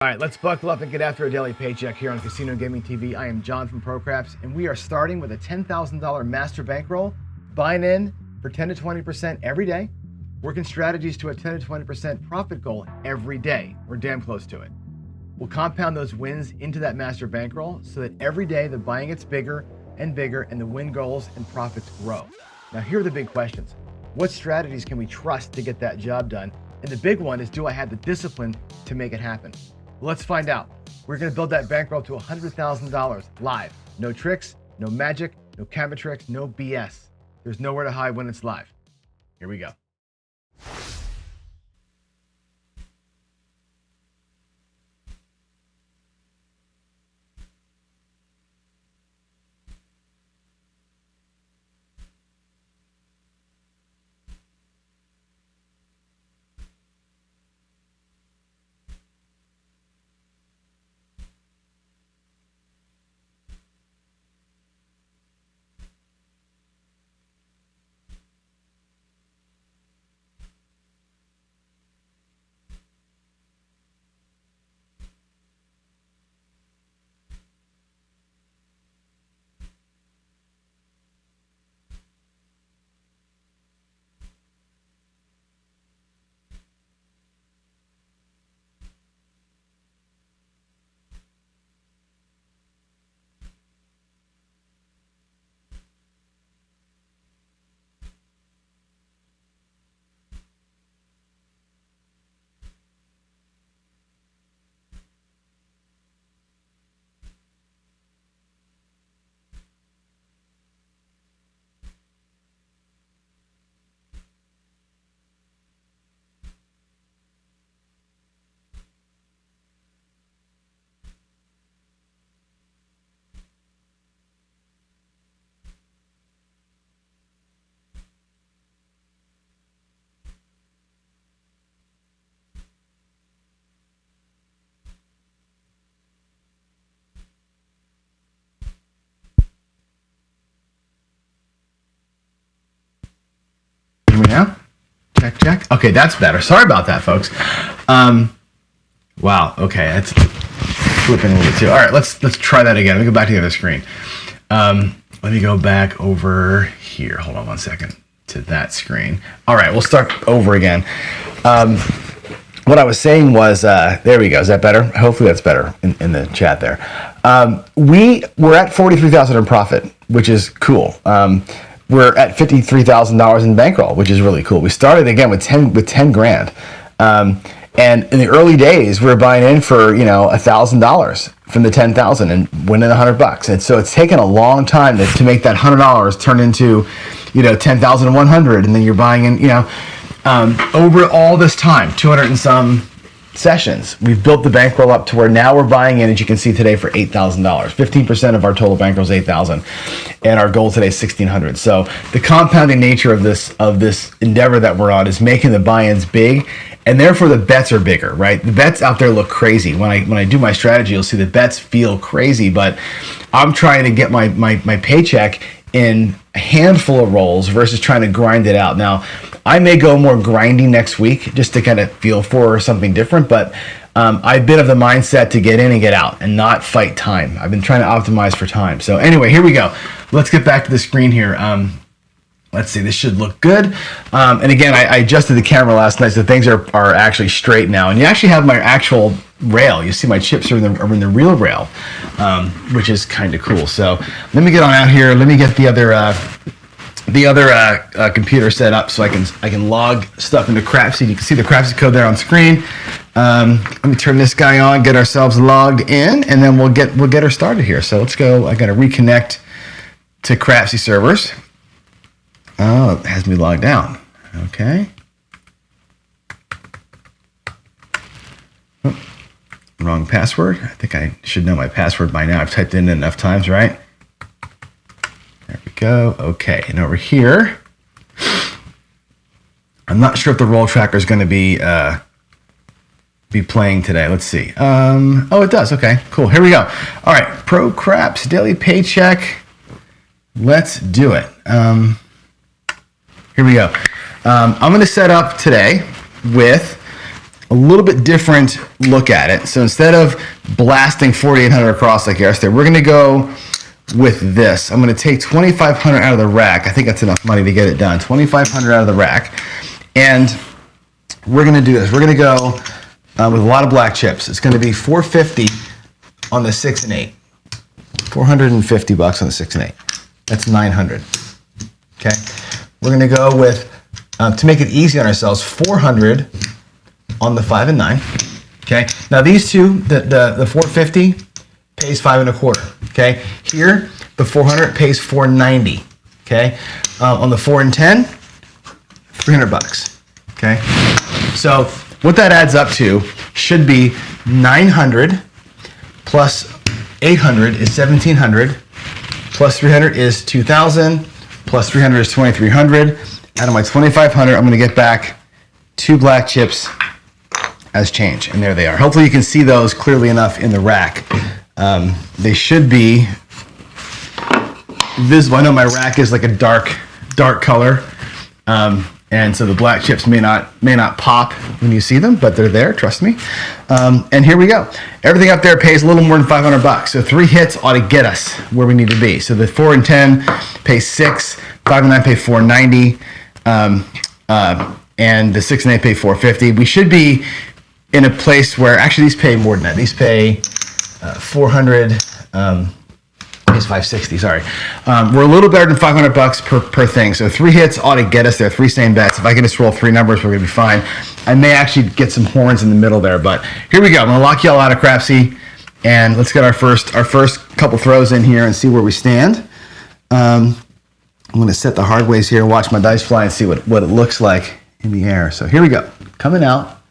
All right, let's buckle up and get after a daily paycheck here on Casino Gaming TV. I am John from ProCraps, and we are starting with a $10,000 master bankroll, buying in for 10 to 20% every day, working strategies to a 10 to 20% profit goal every day. We're damn close to it. We'll compound those wins into that master bankroll so that every day the buying gets bigger and bigger and the win goals and profits grow. Now, here are the big questions. What strategies can we trust to get that job done? And the big one is, do I have the discipline to make it happen? Let's find out. We're going to build that bankroll to $100,000 live. No tricks, no magic, no camera tricks, no BS. There's nowhere to hide when it's live. Here we go. Hear me now? Check, check. Okay, that's better. Sorry about that, folks. Wow. Okay, that's flipping a little bit too. All right, let's try that again. Let me go back to the other screen. Let me go back over here. Hold on one second to that screen. All right, we'll start over again. What I was saying was, there we go. Is that better? Hopefully that's better in the chat there. We were at 43,000 in profit, which is cool. We're at $53,000 in bankroll, which is really cool. We started again with 10 grand. And in the early days, we were buying in for, $1,000 from the 10,000 and winning $100. And so it's taken a long time to make that $100 turn into, 10,100. And then you're buying in, over all this time, 200 and some sessions, we've built the bankroll up to where now we're buying in, as you can see today, for $8,000. 15% of our total bankroll is $8,000, and our goal today is $1,600. So the compounding nature of this endeavor that we're on is making the buy-ins big, and therefore the bets are bigger, right? The bets out there look crazy. When I do my strategy, you'll see the bets feel crazy, but I'm trying to get my paycheck in a handful of rolls versus trying to grind it out. Now, I may go more grinding next week just to kind of feel for something different, but I've been of the mindset to get in and get out and not fight time. I've been trying to optimize for time. So anyway, here we go. Let's get back to the screen here. Let's see, this should look good. And again, I adjusted the camera last night, so things are actually straight now. And you actually have my actual rail. You see my chips are in the real rail, which is kind of cool. So let me get on out here. Let me get the other computer set up so I can log stuff into Crapsy. You can see the Crapsy code there on screen. Let me turn this guy on, get ourselves logged in, and then we'll get her started here. So let's go. I got to reconnect to Crapsy servers. Oh, it has me logged down. Okay. Oh, wrong password. I think I should know my password by now. I've typed it in enough times, right? There we go. Okay, and over here, I'm not sure if the roll tracker is going to be playing today. Let's see. Oh, it does. Okay, cool. Here we go. All right, ProCraps daily paycheck. Let's do it. Here we go. I'm going to set up today with a little bit different look at it. So instead of blasting 4,800 across like yesterday, we're going to go with this. I'm going to take 2,500 out of the rack. I think that's enough money to get it done. 2,500 out of the rack. And we're going to do this. We're going to go with a lot of black chips. It's going to be 450 on the 6 and 8. 450 bucks on the 6 and 8. That's 900. Okay. We're going to go with, to make it easy on ourselves, 400 on the 5 and 9. Okay. Now these two, the 450 pays 5 1/4. Okay. Here, the 400 pays 490. Okay. On the 4 and 10, 300 bucks. Okay. So what that adds up to should be 900 plus 800 is 1,700 plus 300 is 2,000 plus 300 is 2,300. Out of my 2,500, I'm going to get back 2 black chips as change, and there they are. Hopefully you can see those clearly enough in the rack. They should be visible. I know my rack is like a dark color, and so the black chips may not pop when you see them, but they're there. Trust me. And here we go. Everything up there pays a little more than 500 bucks. So 3 hits ought to get us where we need to be. So the 4 and 10 pay 6, 5 and 9 pay 490, and the 6 and 8 pay 450. We should be in a place where actually these pay more than that. These pay 400. It's 560. Sorry, we're a little better than 500 bucks per thing. So 3 hits ought to get us there. 3 same bets. If I can just roll 3 numbers, we're gonna be fine. I may actually get some horns in the middle there, but here we go. I'm gonna lock y'all out of Crapsy, and let's get our first couple throws in here and see where we stand. I'm gonna set the hard ways here, watch my dice fly, and see what it looks like in the air. So here we go. Coming out,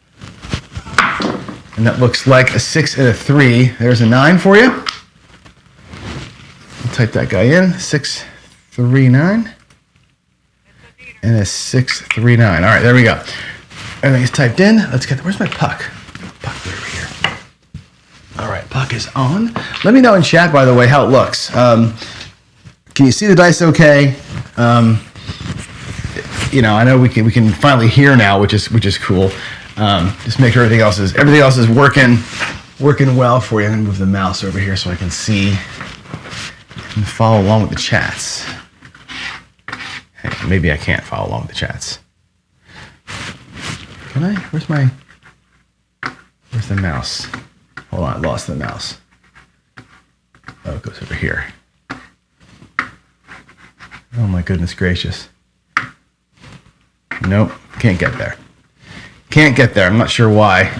and that looks like a 6 and a 3. There's a 9 for you. Type that guy in, 639 and a 639. All right, there we go. Everything's typed in. Let's get, where's my puck? Puck over here. All right, puck is on. Let me know in chat, by the way, how it looks. Can you see the dice okay? You know, I know we can finally hear now, which is cool. Just make sure everything else is working well for you. I'm gonna move the mouse over here so I can see and follow along with the chats. Hey, maybe I can't follow along with the chats. Can I? Where's the mouse? Hold on, I lost the mouse. Oh, it goes over here. Oh my goodness gracious. Nope, can't get there. Can't get there, I'm not sure why.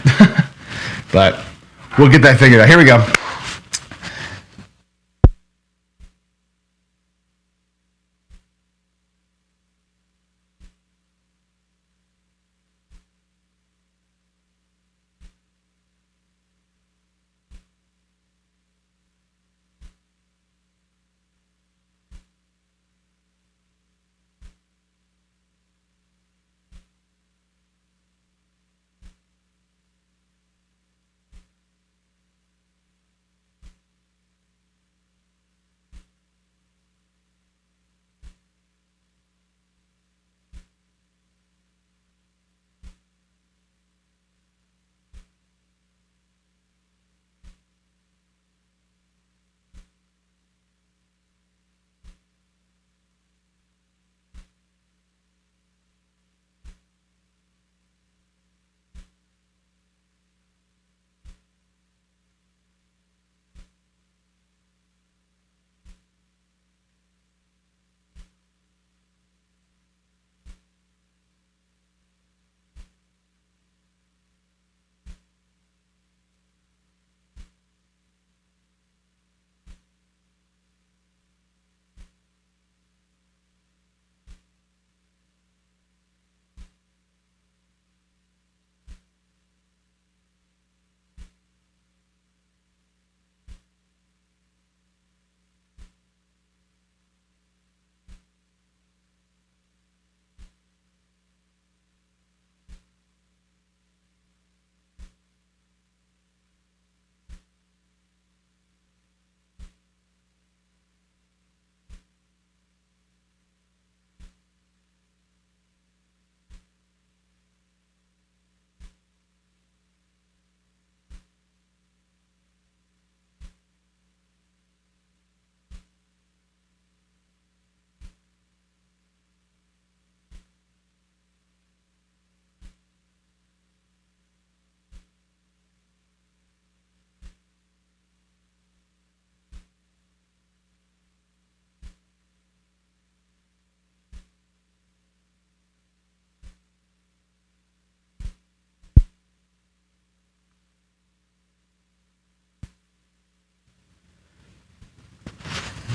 But we'll get that figured out. Here we go.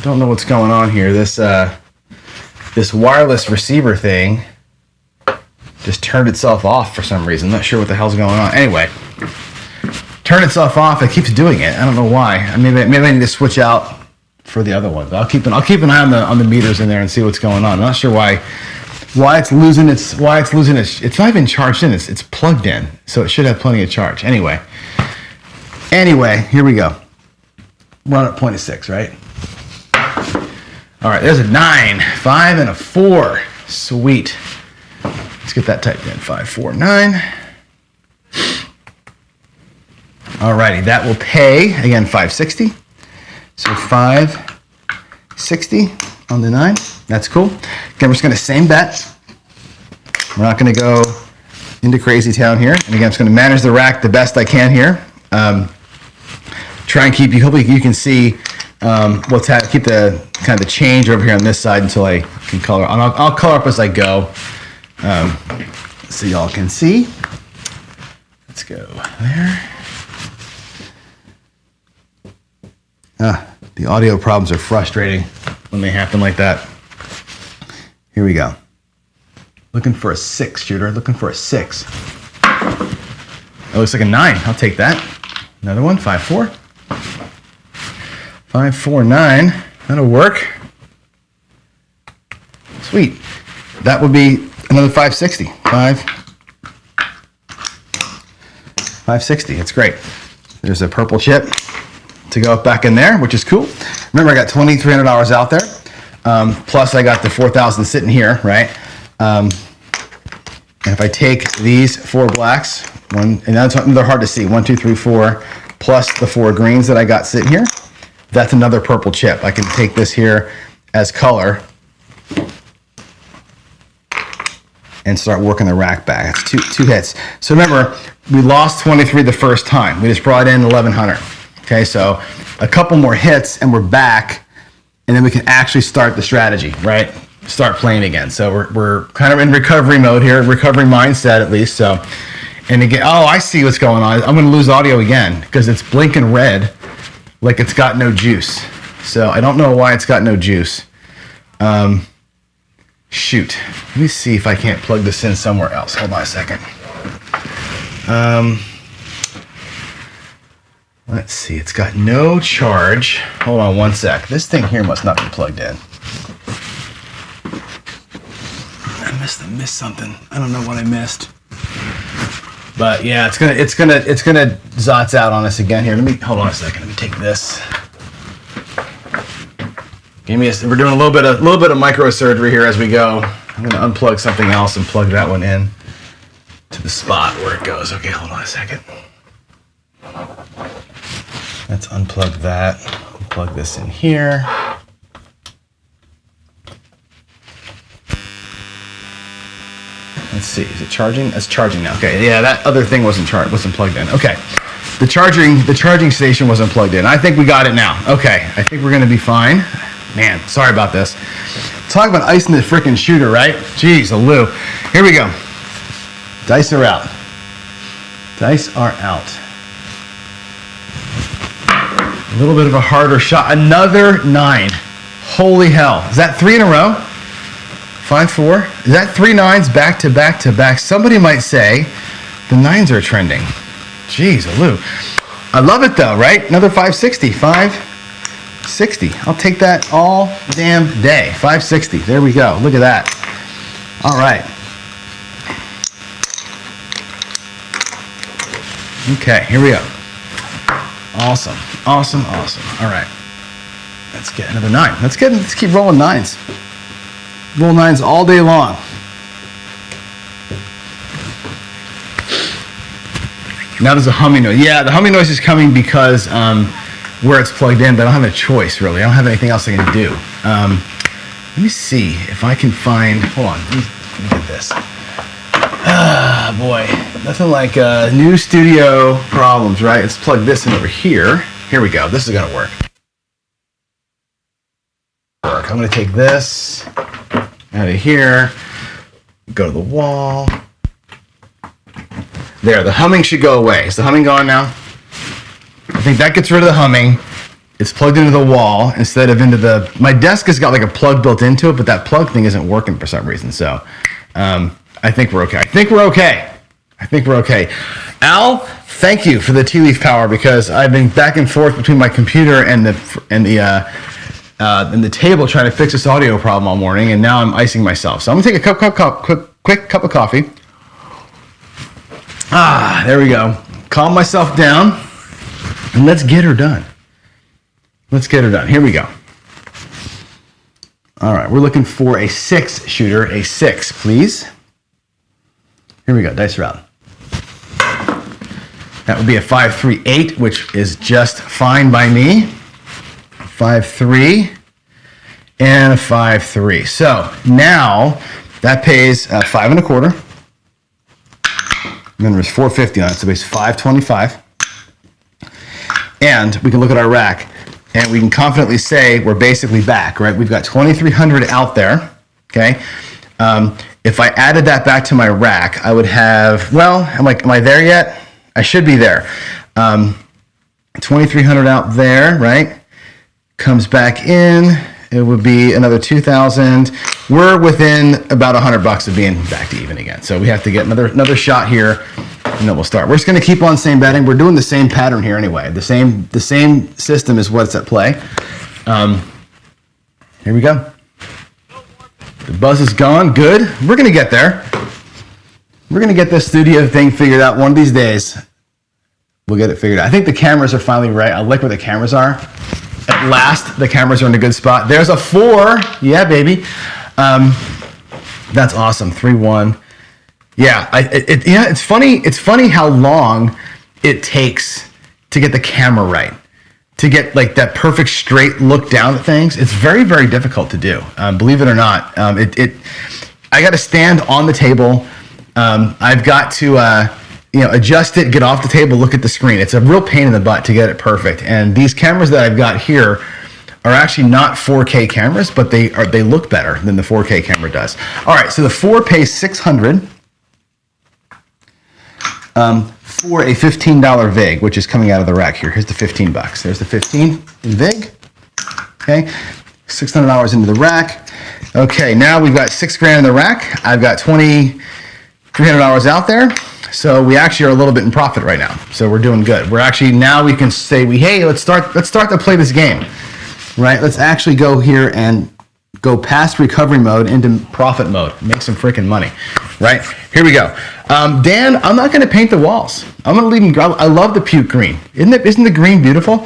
Don't know what's going on here. This wireless receiver thing just turned itself off for some reason. Not sure what the hell's going on. Anyway, turned itself off. It keeps doing it. I don't know why. Maybe I need to switch out for the other one. But I'll keep an eye on the meters in there and see what's going on. I'm not sure why it's losing its. It's not even charged in. It's plugged in, so it should have plenty of charge. Anyway, here we go. We're on at 0.6, right? All right, there's a 9, 5, and a 4. Sweet. Let's get that typed in. 5, 4, 9. All righty, that will pay, again, 560. So 560 on the 9. That's cool. Again, we're just going to same bet. We're not going to go into crazy town here. And again, I'm just going to manage the rack the best I can here. Try and keep, hopefully you can see keep the kind of the change over here on this side until I can color. I'll color up as I go, so y'all can see. Let's go there. The audio problems are frustrating when they happen like that. Here we go. Looking for a 6, shooter. Looking for a 6. It looks like a 9. I'll take that. Another one. 5, 4. 5, 4, 9. That'll work. Sweet. That would be another 560. 560. That's great. There's a purple chip to go back in there, which is cool. Remember, I got $2,300 out there. Plus, I got the 4,000 sitting here, right? And if I take these 4 blacks, and they're hard to see, 1, 2, 3, 4, plus the 4 greens that I got sitting here, that's another purple chip. I can take this here as color and start working the rack back. It's two hits. So remember, we lost 23 the first time. We just brought in 1,100. Okay, so a couple more hits and we're back, and then we can actually start the strategy, right? Start playing again. So we're kind of in recovery mode here, recovery mindset at least. So, and again, oh, I see what's going on. I'm going to lose audio again because it's blinking red like it's got no juice. So I don't know why it's got no juice. Shoot. Let me see if I can't plug this in somewhere else. Hold on a second. Let's see. It's got no charge. Hold on one sec. This thing here must not be plugged in. I missed something. I don't know what I missed. But yeah, it's gonna zots out on us again here. Hold on a second. Let me take this. We're doing a little bit of microsurgery here as we go. I'm gonna unplug something else and plug that one in to the spot where it goes. Okay, hold on a second. Let's unplug that. Plug this in here. Let's see, is it charging? It's charging now. Okay, yeah, that other thing wasn't plugged in. Okay, the charging station wasn't plugged in. I think we got it now. Okay, I think we're gonna be fine. Man, sorry about this. Talk about icing the frickin' shooter, right? Jeez, Lou. Here we go. Dice are out. Dice are out. A little bit of a harder shot. Another 9. Holy hell. Is that 3 in a row? 5, 4. Is that 3 9s back to back to back? Somebody might say the 9s are trending. Jeez, Lou. I love it though, right? Another 560. 560. I'll take that all damn day. 560. There we go. Look at that. All right. Okay, here we go. Awesome. Awesome, awesome. All right. Let's get another 9. Let's keep rolling 9s. Roll 9s all day long. Now there's a humming noise. Yeah, the humming noise is coming because where it's plugged in, but I don't have a choice really. I don't have anything else I can do. Let me see if I can find. Hold on. Let me get this. Ah, boy. Nothing like new studio problems, right? Let's plug this in over here. Here we go. This is gonna work. I'm gonna take this out of here. Go to the wall. There, the humming should go away. Is the humming gone now? I think that gets rid of the humming. it's plugged into the wall instead of into the, my desk has got like a plug built into it, but that plug thing isn't working for some reason. So I think we're okay. I think we're okay. Al, thank you for the tea leaf power, because I've been back and forth between my computer and the table trying to fix this audio problem all morning, and now I'm icing myself. So I'm gonna take a quick cup of coffee. There we go. Calm myself down, and let's get her done. Here we go. All right, we're looking for a 6 shooter, a 6, please. Here we go, dice are out. That would be a 5-3-8, which is just fine by me. 5-3 and a 5-3. So now that pays 5 1/4. And then there's 450 on it, so it pays 525. And we can look at our rack, and we can confidently say we're basically back, right? We've got 2,300 out there, okay? If I added that back to my rack, I would have, well, am I there yet? I should be there. 2,300 out there, right? Comes back in, it would be another 2,000. We're within about $100 of being back to even again. So we have to get another shot here, and then we'll start. We're just gonna keep on same betting. We're doing the same pattern here anyway. The same system is what's at play. Here we go. The buzz is gone, good. We're gonna get there. We're gonna get this studio thing figured out one of these days. We'll get it figured out. I think the cameras are finally right. I like where the cameras are. At last, the cameras are in a good spot. There's a 4. Yeah, baby. That's awesome. 3-1. Yeah, it's funny. It's funny how long it takes to get the camera right, to get like that perfect straight look down at things. It's very, very difficult to do. Believe it or not. I got to stand on the table. I've got to adjust it, get off the table, look at the screen. It's a real pain in the butt to get it perfect. And these cameras that I've got here are actually not 4K cameras, but they look better than the 4K camera does. All right, so the 4 pays $600 for a $15 VIG, which is coming out of the rack here. Here's the $15. There's the 15 in VIG. Okay, $600 into the rack. Okay, now we've got $6,000 in the rack. I've got $2,300 out there. So we actually are a little bit in profit right now. So we're doing good. We're actually, now we can say, hey, let's start to play this game, right? Let's actually go here and go past recovery mode into profit mode. Make some freaking money, right? Here we go. Dan, I'm not going to paint the walls. I'm going to leave them. I love the puke green. Isn't the green beautiful?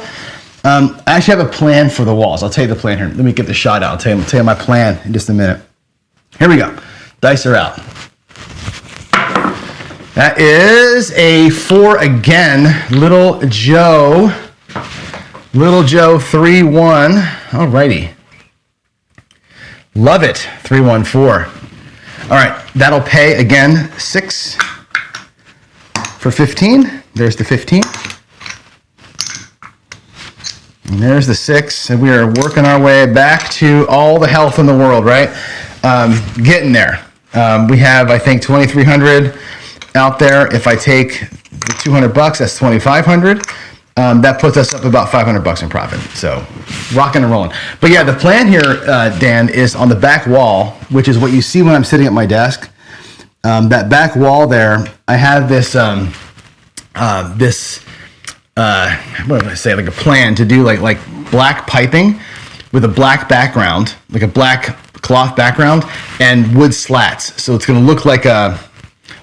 I actually have a plan for the walls. I'll tell you the plan here. Let me get the shot out. I'll tell you my plan in just a minute. Here we go. Dice are out. That is a 4 again. Little Joe 3-1. Alrighty. Love it. 3-1-4. All right, that'll pay again 6 for 15. There's the 15. And there's the 6. And we are working our way back to all the health in the world, right? Getting there. We have, I think, 2,300 out there. If I take the $200, that's 2,500. That puts us up about $500 in profit. So rocking and rolling. But yeah, the plan here, Dan, is on the back wall, which is what you see when I'm sitting at my desk. That back wall there, I have this, what do I say, like a plan to do like black piping with a black background, like a black cloth background and wood slats. So it's going to look like a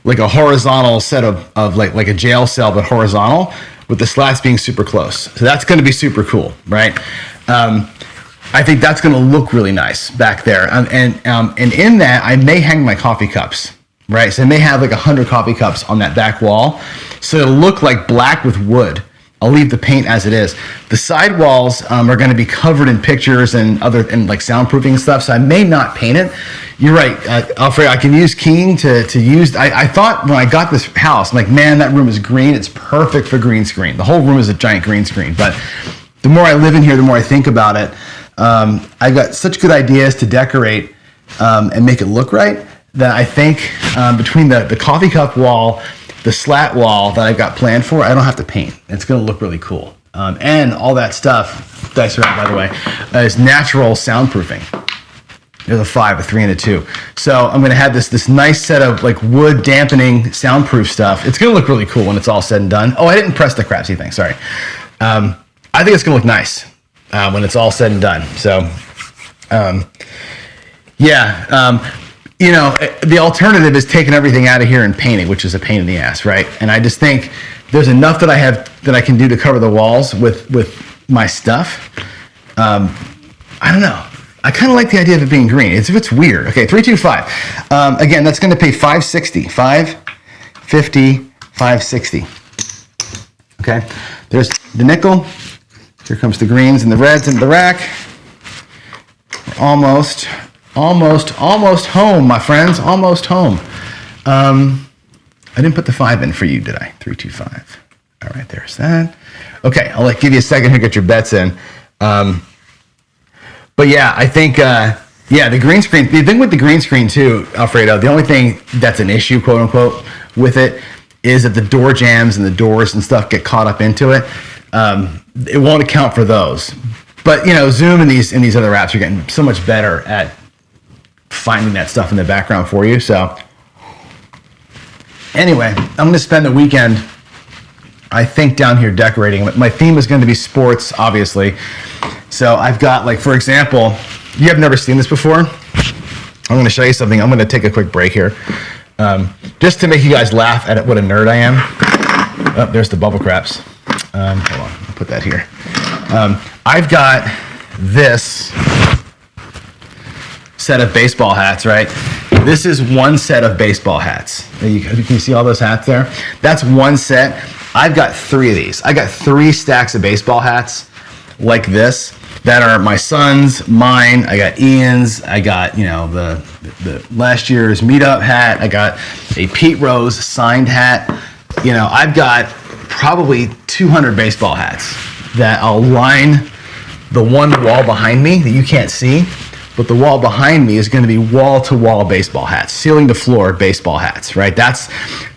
horizontal set of like a jail cell, but horizontal, with the slats being super close. So that's going to be super cool, right? I think that's going to look really nice back there. And in that, I may hang my coffee cups, right? So I may have like 100 coffee cups on that back wall. So it'll look like black with wood. I'll leave the paint as it is. The side walls are going to be covered in pictures and like soundproofing stuff. So I may not paint it. You're right, Alfred. I can use keying to use. I thought when I got this house, I'm like, man, that room is green. It's perfect for green screen. The whole room is a giant green screen. But the more I live in here, the more I think about it. I've got such good ideas to decorate and make it look right that I think between the coffee cup wall, the slat wall that I've got planned for, I don't have to paint. It's going to look really cool. And all that stuff dice around, by the way, is natural soundproofing. There's a 5, a 3, and a 2. So I'm going to have this nice set of like wood dampening soundproof stuff. It's going to look really cool when it's all said and done. Oh, I didn't press the crapsy thing. Sorry. I think it's going to look nice when it's all said and done. So, you know, the alternative is taking everything out of here and painting, which is a pain in the ass, right? And I just think there's enough that I can do to cover the walls with my stuff. I don't know. I kind of like the idea of it being green. It's weird. Okay, 325. Again, that's going to pay $560. $550, $560. Okay, there's the nickel. Here comes the greens and the reds into the rack. We're almost home, my friends. Almost home. I didn't put the 5 in for you, did I? 325. All right, there's that. Okay, I'll give you a second to get your bets in. But yeah, I think, the green screen, the thing with the green screen too, Alfredo, the only thing that's an issue, quote unquote, with it is that the door jams and the doors and stuff get caught up into it. It won't account for those. But, you know, Zoom and these other apps are getting so much better at finding that stuff in the background for you. So anyway, I'm going to spend the weekend, I think, down here decorating. My theme is going to be sports, obviously. So I've got, like, for example, you have never seen this before. I'm going to show you something. I'm going to take a quick break here. Just to make you guys laugh at what a nerd I am. Oh, there's the bubble craps. Hold on, I'll put that here. I've got this set of baseball hats, right? This is one set of baseball hats. You can see all those hats there? That's one set. I've got 3 of these. I got 3 stacks of baseball hats like this that are my son's, mine. I got Ian's. I got, you know, the last year's meetup hat. I got a Pete Rose signed hat. You know, I've got probably 200 baseball hats that I'll line the one wall behind me that you can't see, but the wall behind me is going to be wall-to-wall baseball hats, ceiling-to-floor baseball hats, right? That's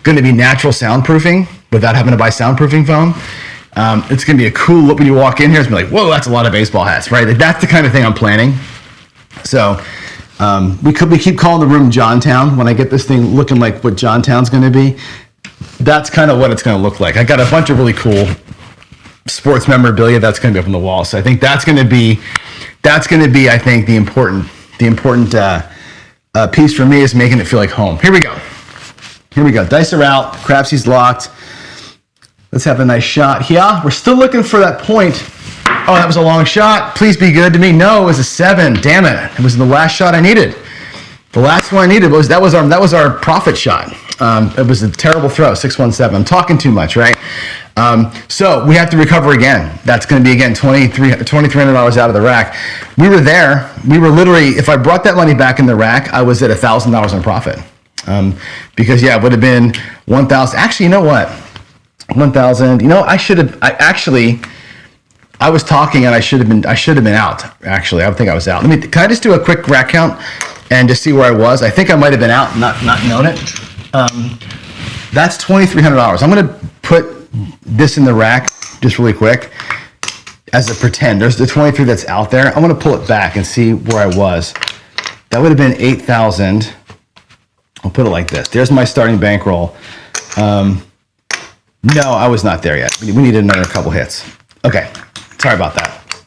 going to be natural soundproofing without having to buy soundproofing foam. It's going to be a cool look when you walk in here. It's going to be like, whoa, that's a lot of baseball hats, right? That's the kind of thing I'm planning. So we keep calling the room Johntown. When I get this thing looking like what Johntown's going to be, that's kind of what it's going to look like. I got a bunch of really cool sports memorabilia that's going to be up on the wall. So I think that's going to be, I think, the important piece for me is making it feel like home. Here we go. Dice are out. Crapsy's locked. Let's have a nice shot here. We're still looking for that point. Oh, that was a long shot. Please be good to me. No, it was a 7. Damn it. It was the last shot I needed. The last one I needed was that was our profit shot. It was a terrible throw, 617. I'm talking too much, right? So we have to recover again. That's going to be, again, $2,300 out of the rack. We were there. We were literally, if I brought that money back in the rack, I was at $1,000 in profit. Because, yeah, it would have been 1,000. Actually, you know what? 1,000. You know, I was talking and I should have been out. Actually, I think I was out. Can I just do a quick rack count and just see where I was? I think I might have been out, not known it. That's $2,300. I'm going to put this in the rack just really quick as a pretend. There's the 23 that's out there. I'm going to pull it back and see where I was. That would have been 8,000. I'll put it like this. There's my starting bankroll. No, I was not there yet. We needed another couple hits. Okay, sorry about that.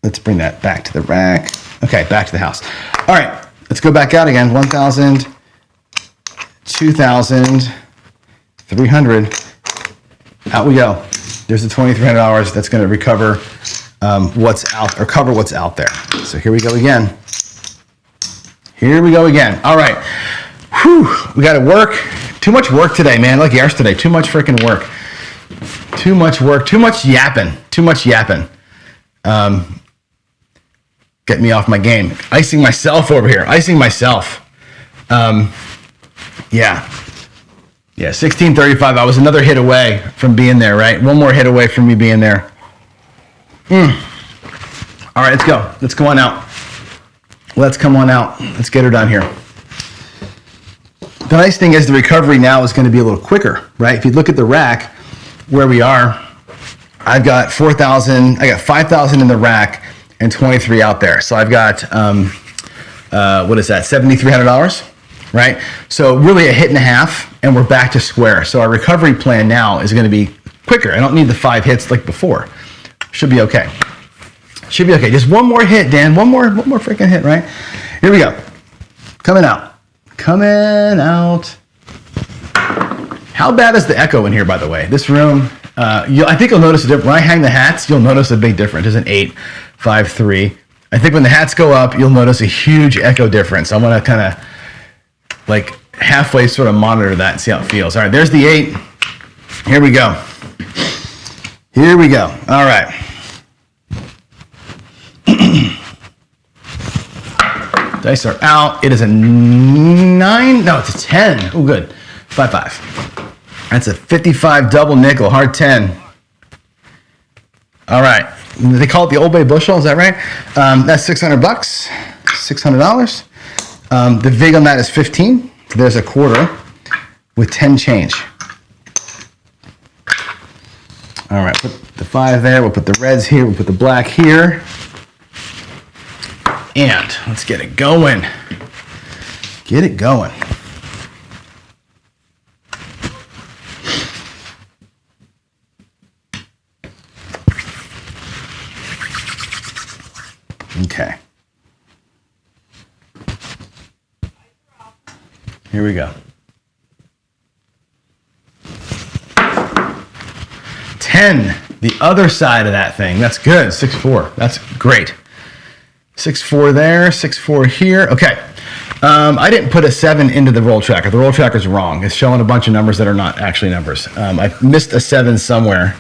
Let's bring that back to the rack. Okay, back to the house. All right, let's go back out again. 1,000, 2,000, 300. Out we go. There's the $2,300 that's going to recover what's out, or cover what's out there. So here we go again. All right. Whew, we got to work. Too much work today, man. Like yesterday. Too much freaking work. Too much work. Too much yapping. Get me off my game. Icing myself over here. Yeah, 1635. I was another hit away from being there, right? One more hit away from me being there. All right, let's go. Let's come on out. Let's get her done here. The nice thing is the recovery now is going to be a little quicker, right? If you look at the rack where we are, I've got 4,000, I got 5,000 in the rack and 23 out there. So I've got, what is that, $7,300, right? So really a hit and a half and we're back to square. So our recovery plan now is gonna be quicker. I don't need the 5 hits like before. Should be okay. Should be okay. Just one more hit, Dan. One more freaking hit, right? Here we go. Coming out. Coming out. How bad is the echo in here, by the way? This room, I think you'll notice a difference. When I hang the hats, you'll notice a big difference. There's an 8, 5, 3. I think when the hats go up, you'll notice a huge echo difference. I'm gonna kind of like halfway sort of monitor that and see how it feels. All right, there's the 8. Here we go. Here we go. All right. Dice are out. It is a 9. No, it's a 10. Oh, good. 5, 5. That's a 55 double nickel, hard 10. All right. They call it the Old Bay bushel. Is that right? That's $600. $600. The vig on that is 15. There's a quarter with 10 change. All right. Put the 5 there. We'll put the reds here. We'll put the black here. And let's get it going. Get it going. Okay. Here we go. 10, the other side of that thing. That's good. 6-4. That's great. 6-4 there, 6-4 here. Okay. I didn't put a 7 into the roll tracker. The roll tracker's wrong. It's showing a bunch of numbers that are not actually numbers. I missed a 7 somewhere.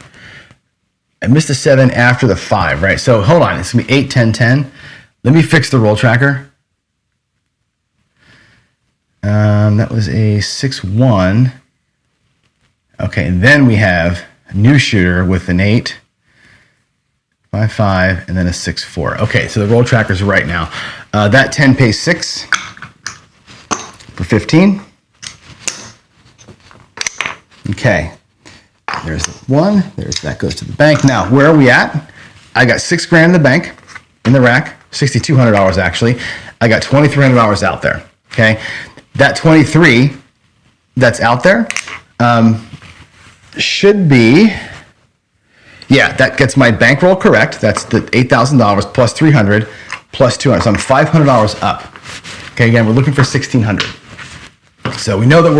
I missed a 7 after the 5, right? So hold on. It's going to be 8, 10, 10. Let me fix the roll tracker. That was a 6-1. Okay, and then we have a new shooter with an 8. 5, 5, and then a 6, 4. Okay, so the roll tracker's right now. That 10 pays 6 for 15. Okay, there's the 1. That goes to the bank. Now, where are we at? I got $6,000 in the bank, in the rack, $6,200 actually. I got $2,300 out there. Okay, that 23 that's out there should be. Yeah, that gets my bankroll correct. That's the $8,000 plus 300 plus 200. So I'm $500 up. Okay, again, we're looking for 1,600. So we know that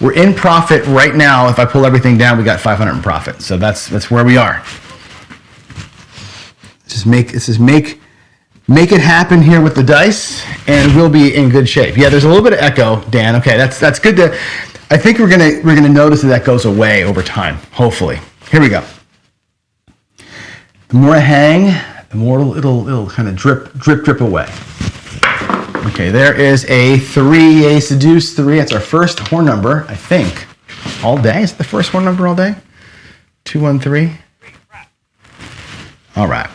we're in profit right now. If I pull everything down, we got 500 in profit. So that's where we are. Just make it happen here with the dice, and we'll be in good shape. Yeah, there's a little bit of echo, Dan. Okay, that's good to. I think we're gonna notice that goes away over time. Hopefully. Here we go. The more I hang, the more it'll kind of drip away. Okay, there is a 3, a seduce 3. That's our first horn number, I think, all day. Is it the first horn number all day? 2, 1, 3. All right.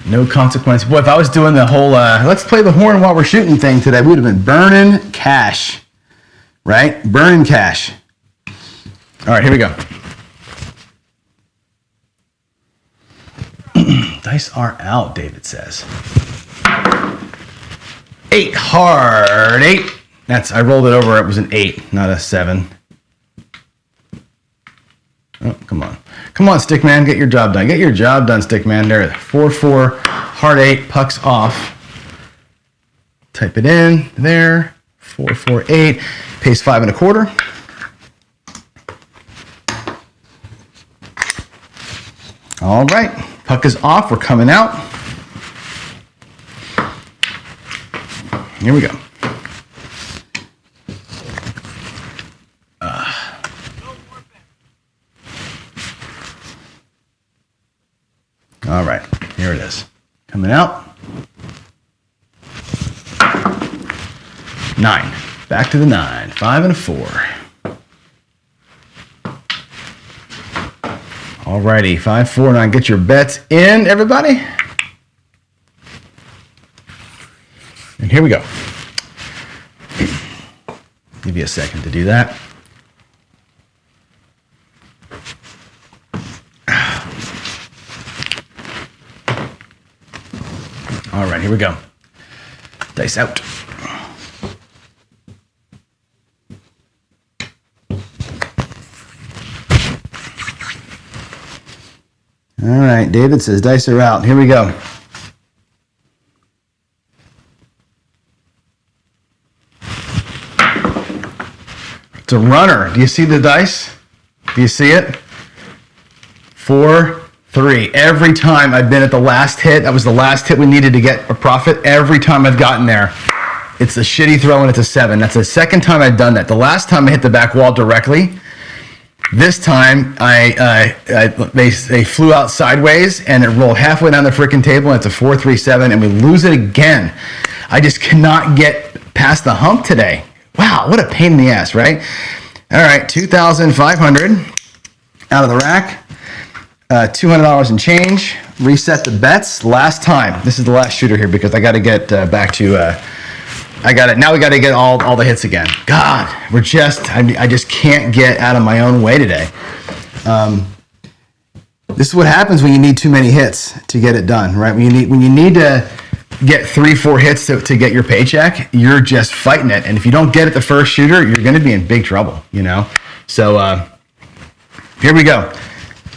No consequence. Boy, if I was doing the whole let's play the horn while we're shooting thing today, we would have been burning cash, right? Burning cash. All right, here we go. Dice are out, David says. 8, hard 8. I rolled it over. It was an 8, not a 7. Oh, come on. Come on, Stickman. Get your job done. Get your job done, Stickman. There. 4, 4, hard 8, pucks off. Type it in there. 4, 4, 8. Pays 5 1/4. All right. Puck is off. We're coming out. Here we go. All right. Here it is. Coming out. 9. Back to the 9. 5 and a 4. Alrighty, 5, 4, 9. Get your bets in, everybody. And here we go. Give you a second to do that. All right, here we go. Dice out. All right, David says dice are out. Here we go. It's a runner. Do you see the dice? Do you see it? 4, 3. Every time I've been at the last hit, that was the last hit we needed to get a profit. Every time I've gotten there, it's a shitty throw and it's a 7. That's the second time I've done that. The last time I hit the back wall directly. This time they flew out sideways and it rolled halfway down the freaking table and it's a 4, 3, 7 and we lose it again. I just cannot get past the hump today. Wow, what a pain in the ass, right? All right, 2,500 out of the rack. $200 in change. Reset the bets. Last time. This is the last shooter here because I got to get back to. Now we got to get all the hits again. God, I just can't get out of my own way today. This is what happens when you need too many hits to get it done, right? When you need to get 3, 4 hits to get your paycheck, you're just fighting it. And if you don't get it the first shooter, you're going to be in big trouble, you know? So here we go.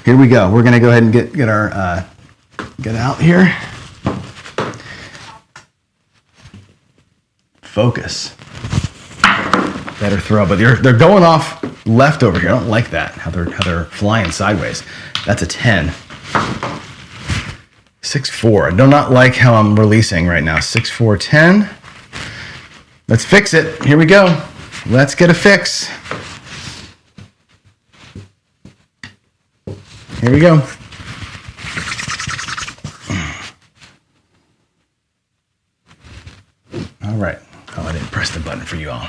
Here we go. We're going to go ahead and get our, get out here. Focus. Better throw, but they're going off left over here. I don't like that, how they're flying sideways. That's a 10. 6-4. I do not like how I'm releasing right now. 6-4, 10. Let's fix it. Here we go. Let's get a fix. Here we go. All right. Oh, I didn't press the button for you all.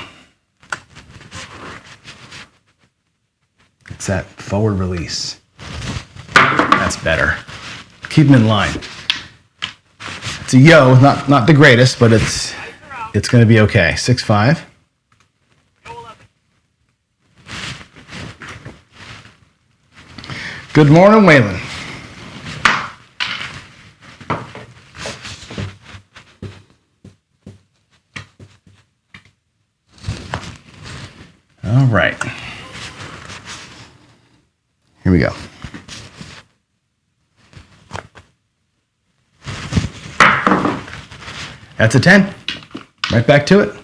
It's that forward release. That's better. Keep them in line. It's a yo, not the greatest, but it's going to be okay. 6-5. Good morning, Waylon. All right. Here we go. That's a 10. Right back to it.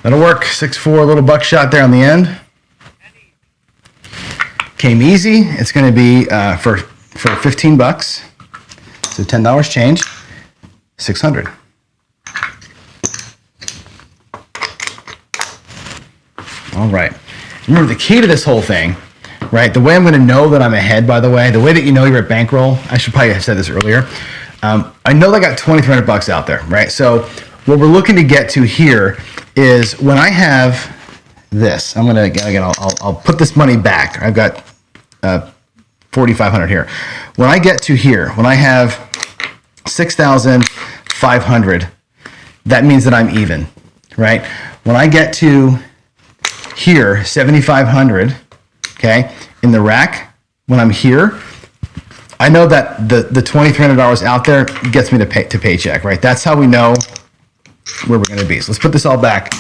That'll work. 6-4, a little buckshot there on the end. Came easy. It's going to be for 15 bucks. So $10 change. 600. All right. Remember the key to this whole thing, right? The way I'm going to know that I'm ahead, by the way, the way that you know you're at Bankroll, I should probably have said this earlier. I know I got 2,300 bucks out there, right? So what we're looking to get to here is when I have this, I'm going to, again, I'll put this money back. I've got 4,500 here. When I get to here, when I have 6,500, that means that I'm even, right? When I get to here, 7,500, okay, in the rack, when I'm here, I know that the $2,300 out there gets me to paycheck, right? That's how we know where we're going to be. So let's put this all back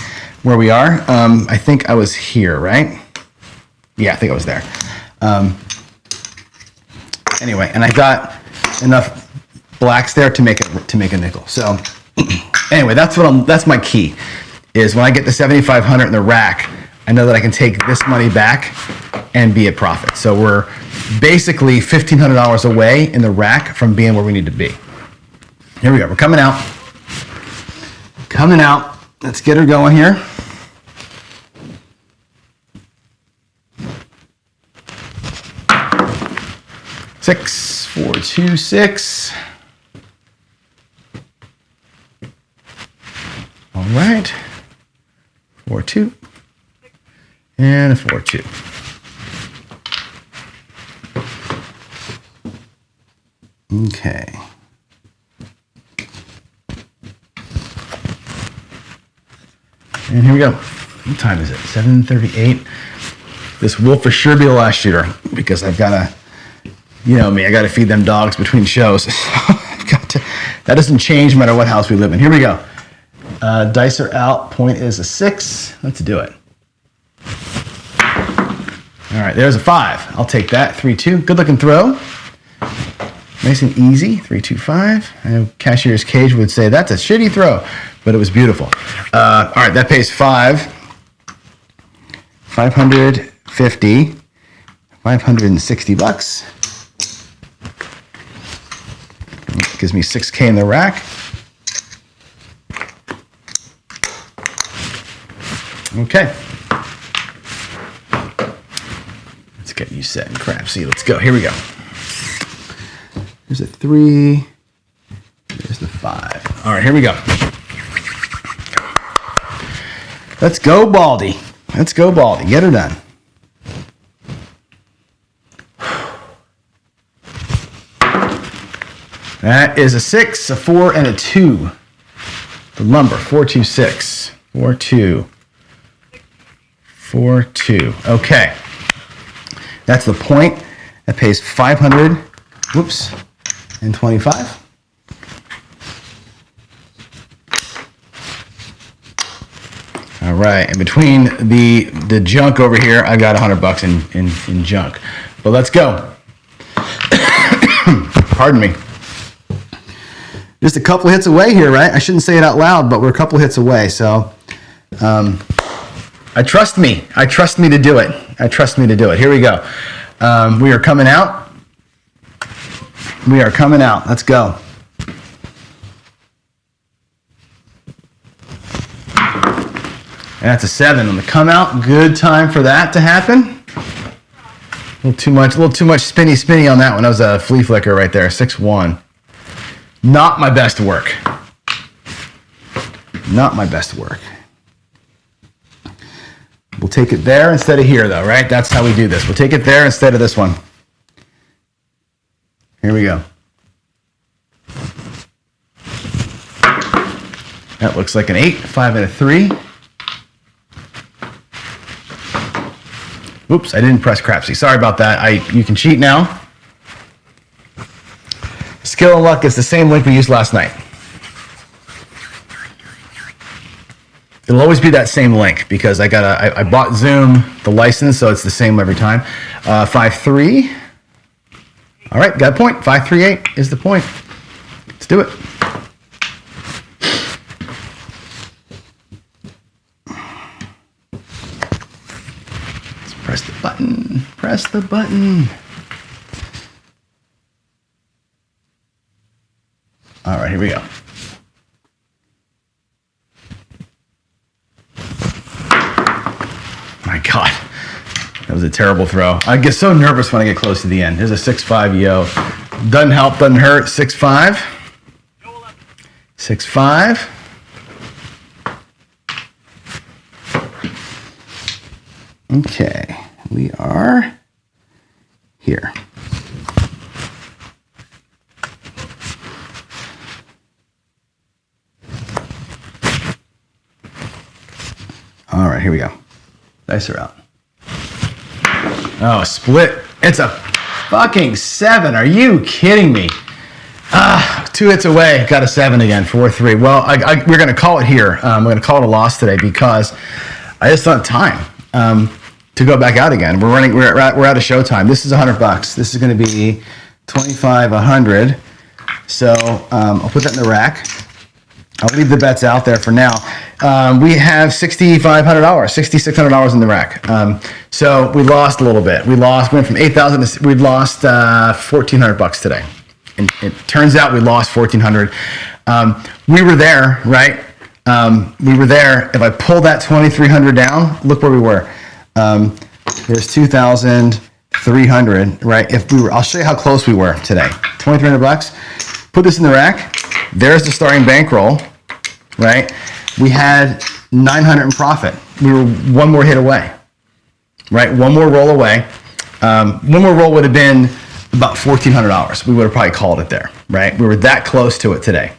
where we are. I think I was here, right? Yeah, I think I was there. Anyway, and I got enough blacks there to make a nickel. So anyway, that's my key, is when I get the 7,500 in the rack, I know that I can take this money back and be at profit. So we're basically $1,500 away in the rack from being where we need to be. Here we go. We're coming out. Coming out. Let's get her going here. Six, 4, 2, 6. All right. 4, 2. And a 4, 2. Okay. And here we go. What time is it? 7:38. This will for sure be the last shooter because I've got to, you know me, I got to feed them dogs between shows. So I've That doesn't change no matter what house we live in. Here we go. Dice are out. Point is a 6. Let's do it. All right, there's a 5. I'll take that. 3-2. Good looking throw. Nice and easy. 3-2-5. I know Cashier's Cage would say that's a shitty throw, but it was beautiful. All right, that pays 550. 560 bucks. Gives me 6K in the rack. Okay. Let's get you set and crap. See, let's go. Here we go. There's a 3. There's the 5. All right, here we go. Let's go, Baldy. Let's go, Baldy. Get her done. That is a 6, a 4, and a 2. The lumber, 426. 4-2. 4-2. Okay. That's the point. That pays 500. Whoops. And 25. All right. And between the junk over here, I got $100 in junk. But let's go. Pardon me. Just a couple hits away here, right? I shouldn't say it out loud, but we're a couple hits away. So, I trust me. I trust me to do it. I trust me to do it. Here we go. We are coming out. We are coming out. Let's go. And that's a 7 on the come out. Good time for that to happen. A little too much spinny on that one. That was a flea flicker right there. 6-1. Not my best work. Not my best work. We'll take it there instead of here, though, right? That's how we do this. We'll take it there instead of this one. Here we go. That looks like an 8, 5, and a 3. Oops, I didn't press crapsy. Sorry about that. You can cheat now. Skill and luck is the same link we used last night. It'll always be that same link because I bought Zoom, the license, so it's the same every time. 5-3. All right, got a point. 5-3-8 is the point. Let's do it. Let's press the button. Press the button. All right, here we go. My God, that was a terrible throw. I get so nervous when I get close to the end. There's a 6-5 yo. Doesn't help, doesn't hurt. 6-5. 6-5. Okay, we are here. All right, here we go. Dice are out. Oh, split. It's a fucking 7. Are you kidding me? 2 hits away. Got a 7 again. 4-3. Well, we're going to call it here. We're going to call it a loss today because I just don't have time to go back out again. We're out of show time. This is $100. This is going to be 25, 100. So I'll put that in the rack. I'll leave the bets out there for now. We have $6,500, $6,600 in the rack. So we lost a little bit. We went from 8,000 to, we lost $1,400 today. And it turns out we lost $1,400. We were there, right? We were there. If I pull that 2,300 down, look where we were. There's 2,300, right? I'll show you how close we were today. $2,300. Put this in the rack. There's the starting bankroll, right? We had 900 in profit. We were one more hit away, right? One more roll away. One more roll would have been about $1,400. We would have probably called it there, right? We were that close to it today.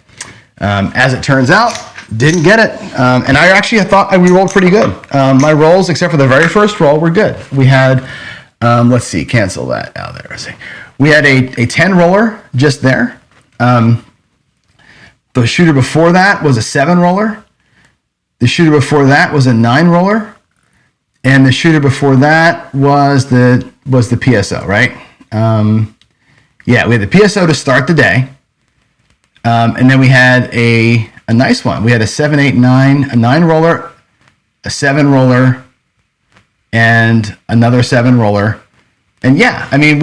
As it turns out, didn't get it. And I thought we rolled pretty good. My rolls, except for the very first roll, were good. We had, let's see, cancel that out there. Let's see. We had a 10 roller just there. The shooter before that was a 7 roller. The shooter before that was a 9 roller. And the shooter before that was the PSO, right? Yeah, we had the PSO to start the day. And then we had a nice one. We had a 7, 8, 9, a 9 roller, a 7 roller, and another 7 roller. And yeah, I mean,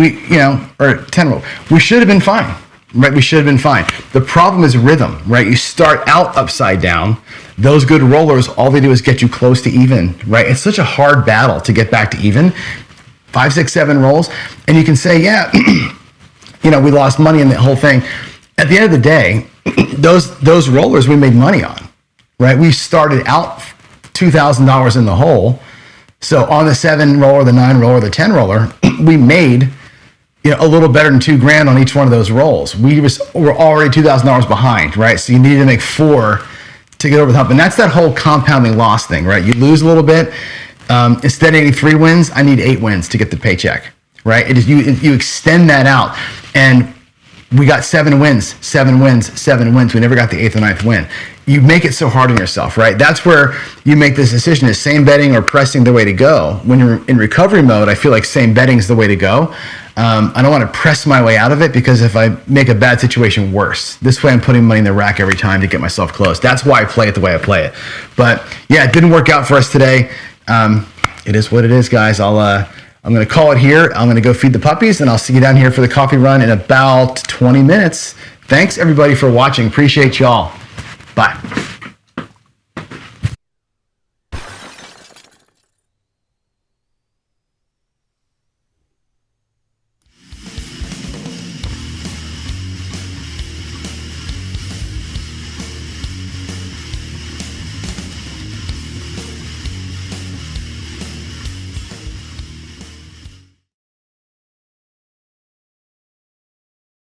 or 10 roller. We should have been fine, right? We should have been fine. The problem is rhythm, right? You start out upside down. Those good rollers, all they do is get you close to even, right? It's such a hard battle to get back to even. 5, 6, 7 rolls. And you can say, yeah, we lost money in the whole thing. At the end of the day, those rollers we made money on, right? We started out $2,000 in the hole. So on the 7 roller, the 9 roller, the 10 roller, we made a little better than $2,000 on each one of those rolls. We're already $2,000 behind, right? So you needed to make 4 to get over the hump. And that's that whole compounding loss thing, right? You lose a little bit. Instead of needing 3 wins, I need 8 wins to get the paycheck, right? You extend that out. And we got 7 wins, 7 wins, 7 wins. We never got the 8th or 9th win. You make it so hard on yourself, right? That's where you make this decision: is same betting or pressing the way to go? When you're in recovery mode, I feel like same betting is the way to go. I don't want to press my way out of it, because if I make a bad situation worse, this way I'm putting money in the rack every time to get myself close. That's why I play it the way I play it. But yeah, it didn't work out for us today. It is what it is, guys. I'm going to call it here. I'm going to go feed the puppies, and I'll see you down here for the coffee run in about 20 minutes. Thanks, everybody, for watching. Appreciate y'all. Bye.